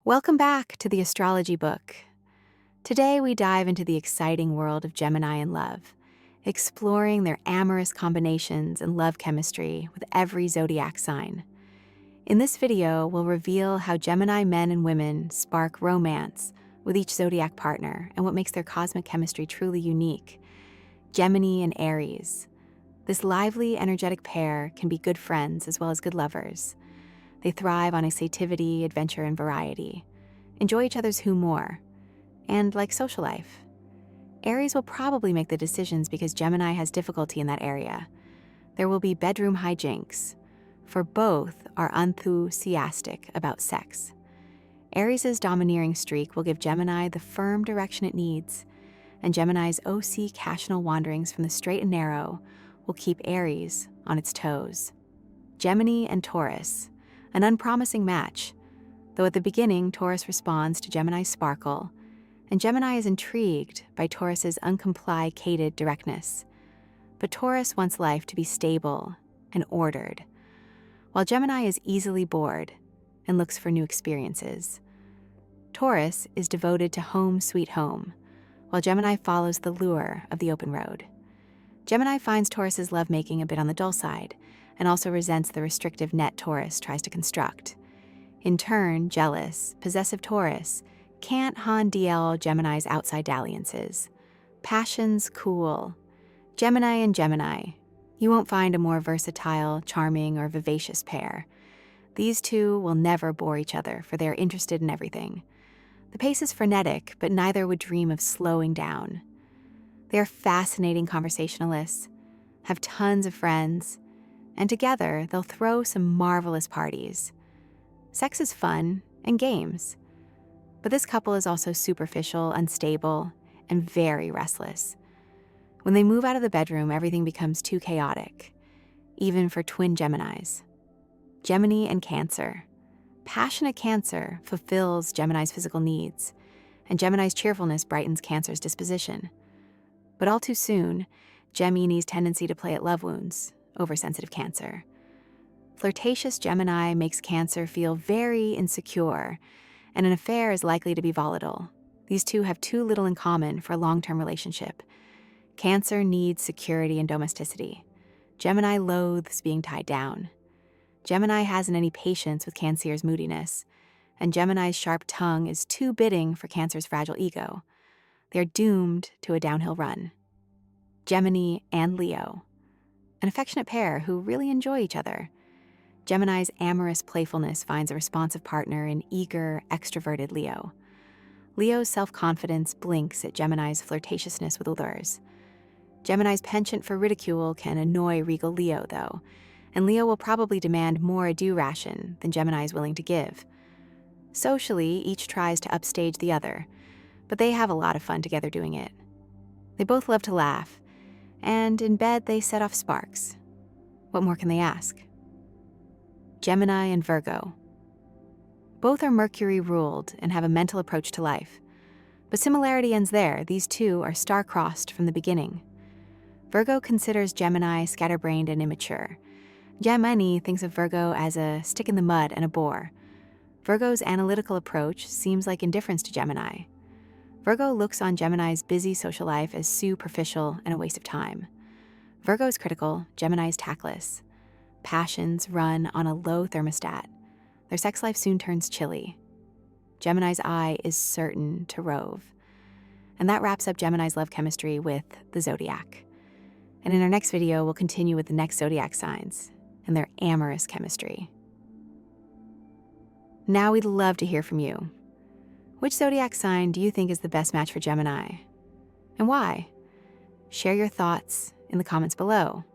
Welcome back to the Astrology book. Today we dive into the exciting world of Gemini and love, exploring their amorous combinations and love chemistry with every zodiac sign. In this video, we'll reveal how Gemini men and women spark romance with each zodiac partner and what makes their cosmic chemistry truly unique. Gemini and Aries. This lively, energetic pair can be good friends as well as good lovers. They thrive on excitivity, adventure, and variety, enjoy each other's humor, and like social life. Aries will probably make the decisions because Gemini has difficulty in that area. There will be bedroom hijinks, for both are enthusiastic about sex. Aries' domineering streak will give Gemini the firm direction it needs, and Gemini's occasional wanderings from the straight and narrow will keep Aries on its toes. Gemini and Taurus. An unpromising match, though at the beginning Taurus responds to Gemini's sparkle, and Gemini is intrigued by Taurus's uncomplicated directness. But Taurus wants life to be stable and ordered, while Gemini is easily bored and looks for new experiences. Taurus is devoted to home sweet home, while Gemini follows the lure of the open road. Gemini finds Taurus's lovemaking a bit on the dull side, and also resents the restrictive net Taurus tries to construct. In turn, jealous, possessive Taurus can't handle Gemini's outside dalliances. Passions cool. Gemini and Gemini. You won't find a more versatile, charming, or vivacious pair. These two will never bore each other, for they are interested in everything. The pace is frenetic, but neither would dream of slowing down. They are fascinating conversationalists, have tons of friends, and together they'll throw some marvelous parties. Sex is fun and games, but this couple is also superficial, unstable, and very restless. When they move out of the bedroom, everything becomes too chaotic, even for twin Geminis. Gemini and Cancer. Passionate Cancer fulfills Gemini's physical needs, and Gemini's cheerfulness brightens Cancer's disposition. But all too soon, Gemini's tendency to play at love wounds oversensitive Cancer. Flirtatious Gemini makes Cancer feel very insecure, and an affair is likely to be volatile. These two have too little in common for a long-term relationship. Cancer needs security and domesticity. Gemini loathes being tied down. Gemini hasn't any patience with Cancer's moodiness, and Gemini's sharp tongue is too biting for Cancer's fragile ego. They're doomed to a downhill run. Gemini and Leo. An affectionate pair who really enjoy each other. Gemini's amorous playfulness finds a responsive partner in eager, extroverted Leo. Leo's self-confidence blinks at Gemini's flirtatiousness with allures. Gemini's penchant for ridicule can annoy regal Leo, though, and Leo will probably demand more ado ration than Gemini is willing to give. Socially, each tries to upstage the other, but they have a lot of fun together doing it. They both love to laugh, and in bed they set off sparks. What more can they ask? Gemini and Virgo. Both are Mercury-ruled and have a mental approach to life. But similarity ends there. These two are star-crossed from the beginning. Virgo considers Gemini scatterbrained and immature. Gemini thinks of Virgo as a stick in the mud and a bore. Virgo's analytical approach seems like indifference to Gemini. Virgo looks on Gemini's busy social life as superficial and a waste of time. Virgo is critical, Gemini is tactless. Passions run on a low thermostat. Their sex life soon turns chilly. Gemini's eye is certain to rove. And that wraps up Gemini's love chemistry with the Zodiac. And in our next video, we'll continue with the next Zodiac signs and their amorous chemistry. Now we'd love to hear from you. Which Zodiac sign do you think is the best match for Gemini? And why? Share your thoughts in the comments below.